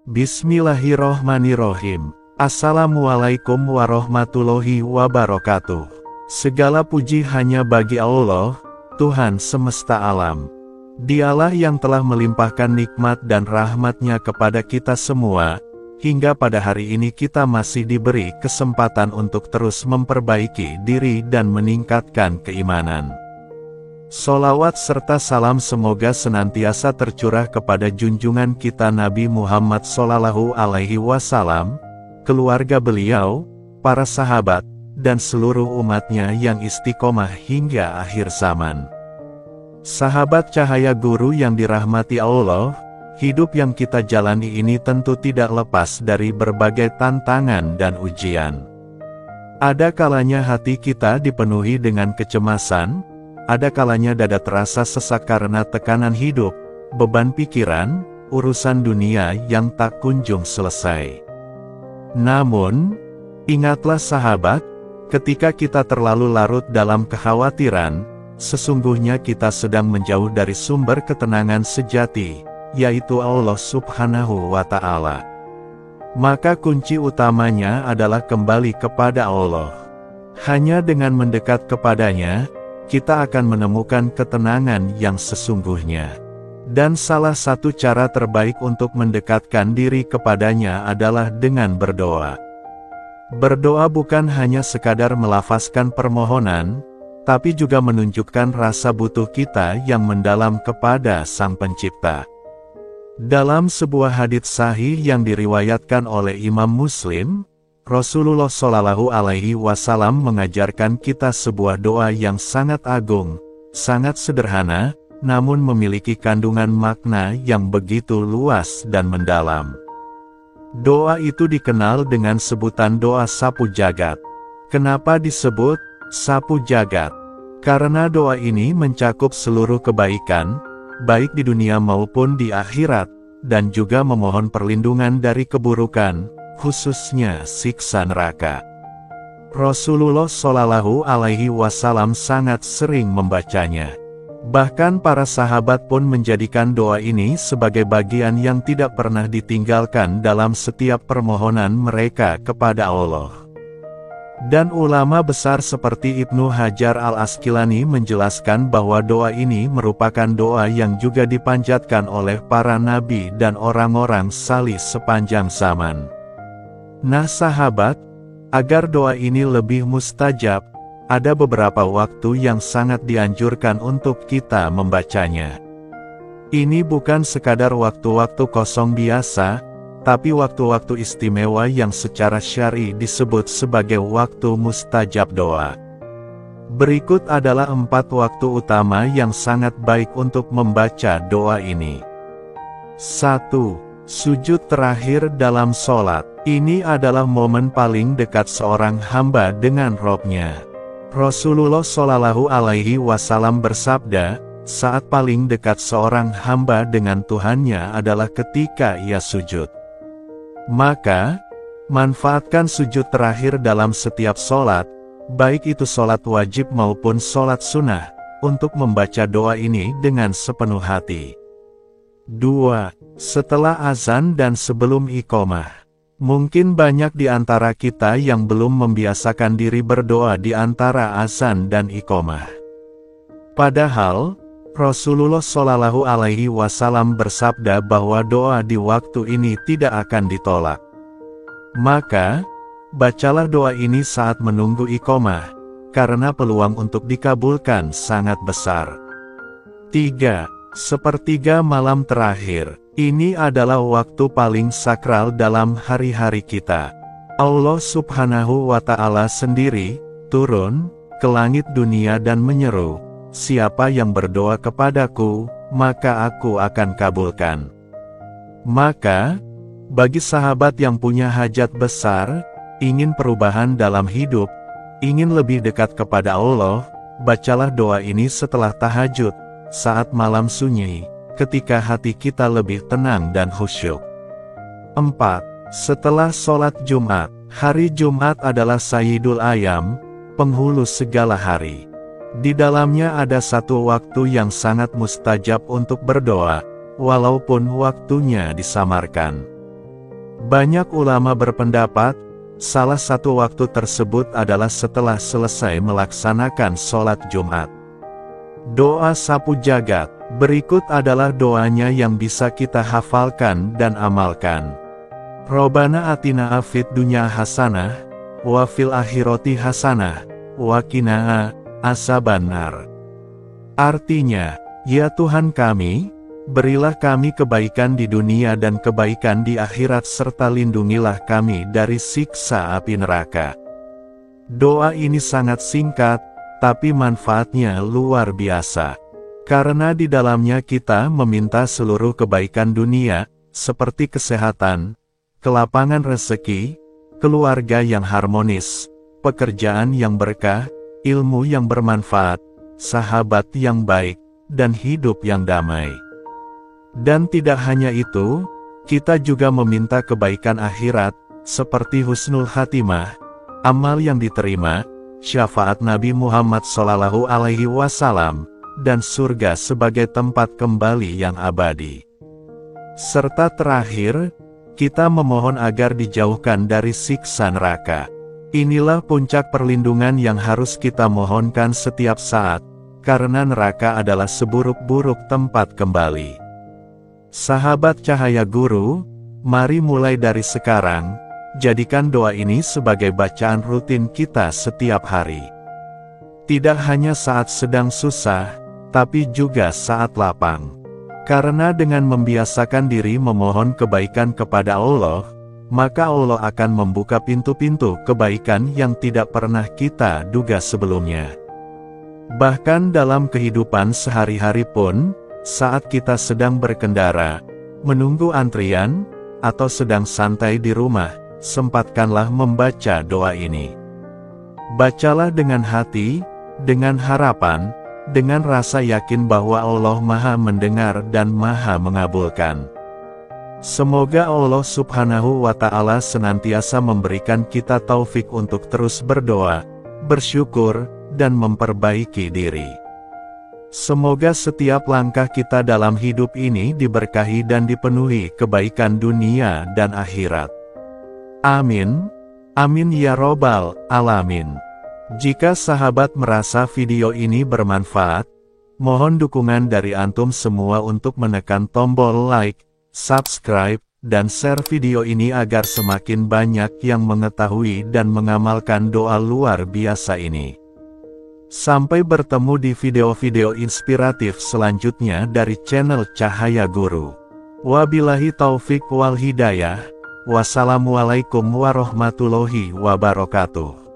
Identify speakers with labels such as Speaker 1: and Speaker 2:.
Speaker 1: Bismillahirrohmanirrohim. Assalamualaikum warahmatullahi wabarakatuh. Segala puji hanya bagi Allah, Tuhan semesta alam. Dialah yang telah melimpahkan nikmat dan rahmat-Nya kepada kita semua, hingga pada hari ini kita masih diberi kesempatan untuk terus memperbaiki diri dan meningkatkan keimanan. Sholawat serta salam semoga senantiasa tercurah kepada junjungan kita Nabi Muhammad SAW, keluarga beliau, para sahabat, dan seluruh umatnya yang istiqomah hingga akhir zaman. Sahabat cahaya guru yang dirahmati Allah, hidup yang kita jalani ini tentu tidak lepas dari berbagai tantangan dan ujian. Ada kalanya hati kita dipenuhi dengan kecemasan, ada kalanya dada terasa sesak karena tekanan hidup, beban pikiran, urusan dunia yang tak kunjung selesai. Namun, ingatlah sahabat, ketika kita terlalu larut dalam kekhawatiran, sesungguhnya kita sedang menjauh dari sumber ketenangan sejati, yaitu Allah Subhanahu wa Ta'ala. Maka kunci utamanya adalah kembali kepada Allah. Hanya dengan mendekat kepadanya, kita akan menemukan ketenangan yang sesungguhnya. Dan salah satu cara terbaik untuk mendekatkan diri kepadanya adalah dengan berdoa. Berdoa bukan hanya sekadar melafazkan permohonan, tapi juga menunjukkan rasa butuh kita yang mendalam kepada Sang Pencipta. Dalam sebuah hadits sahih yang diriwayatkan oleh Imam Muslim, Rasulullah SAW mengajarkan kita sebuah doa yang sangat agung, sangat sederhana, namun memiliki kandungan makna yang begitu luas dan mendalam. Doa itu dikenal dengan sebutan doa sapu jagat. Kenapa disebut sapu jagat? Karena doa ini mencakup seluruh kebaikan, baik di dunia maupun di akhirat, dan juga memohon perlindungan dari keburukan, khususnya siksa neraka. Rasulullah SAW sangat sering membacanya. Bahkan para sahabat pun menjadikan doa ini sebagai bagian yang tidak pernah ditinggalkan dalam setiap permohonan mereka kepada Allah. Dan ulama besar seperti Ibnu Hajar al-Asqilani menjelaskan bahwa doa ini merupakan doa yang juga dipanjatkan oleh para nabi dan orang-orang salih sepanjang zaman. Nah sahabat, agar doa ini lebih mustajab, ada beberapa waktu yang sangat dianjurkan untuk kita membacanya. Ini bukan sekadar waktu-waktu kosong biasa, tapi waktu-waktu istimewa yang secara syar'i disebut sebagai waktu mustajab doa. Berikut adalah 4 waktu utama yang sangat baik untuk membaca doa ini. 1. Sujud terakhir dalam sholat. Ini adalah momen paling dekat seorang hamba dengan Robnya. Rasulullah SAW bersabda, saat paling dekat seorang hamba dengan Tuhannya adalah ketika ia sujud. Maka, manfaatkan sujud terakhir dalam setiap sholat, baik itu sholat wajib maupun sholat sunnah, untuk membaca doa ini dengan sepenuh hati. 2. Setelah azan dan sebelum iqomah. Mungkin banyak di antara kita yang belum membiasakan diri berdoa di antara azan dan iqomah. Padahal, Rasulullah SAW bersabda bahwa doa di waktu ini tidak akan ditolak. Maka, bacalah doa ini saat menunggu iqomah, karena peluang untuk dikabulkan sangat besar. 3. Sepertiga malam terakhir. Ini adalah waktu paling sakral dalam hari-hari kita. Allah Subhanahu wa Ta'ala sendiri turun ke langit dunia dan menyeru, siapa yang berdoa kepadaku, maka aku akan kabulkan. Maka, bagi sahabat yang punya hajat besar, ingin perubahan dalam hidup, ingin lebih dekat kepada Allah, bacalah doa ini setelah tahajud, saat malam sunyi, ketika hati kita lebih tenang dan khusyuk. 4. Setelah sholat Jumat. Hari Jumat adalah Sayyidul Ayam, penghulu segala hari. Di dalamnya ada satu waktu yang sangat mustajab untuk berdoa, walaupun waktunya disamarkan. Banyak ulama berpendapat, salah satu waktu tersebut adalah setelah selesai melaksanakan sholat Jumat. Doa sapu jagat, berikut adalah doanya yang bisa kita hafalkan dan amalkan. Robbana atina fid dunya hasanah, wa fil akhirati hasanah, wa qina adzabannar. Artinya, ya Tuhan kami, berilah kami kebaikan di dunia dan kebaikan di akhirat serta lindungilah kami dari siksa api neraka. Doa ini sangat singkat, tapi manfaatnya luar biasa. Karena di dalamnya kita meminta seluruh kebaikan dunia, seperti kesehatan, kelapangan rezeki, keluarga yang harmonis, pekerjaan yang berkah, ilmu yang bermanfaat, sahabat yang baik, dan hidup yang damai. Dan tidak hanya itu, kita juga meminta kebaikan akhirat, seperti husnul khatimah, amal yang diterima, syafaat Nabi Muhammad SAW, dan surga sebagai tempat kembali yang abadi. Serta terakhir, kita memohon agar dijauhkan dari siksa neraka. Inilah puncak perlindungan yang harus kita mohonkan setiap saat, karena neraka adalah seburuk-buruk tempat kembali. Sahabat Cahaya Guru, mari mulai dari sekarang, jadikan doa ini sebagai bacaan rutin kita setiap hari. Tidak hanya saat sedang susah, tapi juga saat lapang. Karena dengan membiasakan diri memohon kebaikan kepada Allah, maka Allah akan membuka pintu-pintu kebaikan yang tidak pernah kita duga sebelumnya. Bahkan dalam kehidupan sehari-hari pun, saat kita sedang berkendara, menunggu antrian, atau sedang santai di rumah, sempatkanlah membaca doa ini. Bacalah dengan hati, dengan harapan, dengan rasa yakin bahwa Allah Maha Mendengar dan Maha Mengabulkan. Semoga Allah Subhanahu wa Ta'ala senantiasa memberikan kita taufik untuk terus berdoa, bersyukur, dan memperbaiki diri. Semoga setiap langkah kita dalam hidup ini diberkahi dan dipenuhi kebaikan dunia dan akhirat. Amin. Amin ya robbal alamin. Jika sahabat merasa video ini bermanfaat, mohon dukungan dari antum semua untuk menekan tombol like, subscribe, dan share video ini agar semakin banyak yang mengetahui dan mengamalkan doa luar biasa ini. Sampai bertemu di video-video inspiratif selanjutnya dari channel Cahaya Guru. Wabillahi taufik wal hidayah. Wassalamualaikum warahmatullahi wabarakatuh.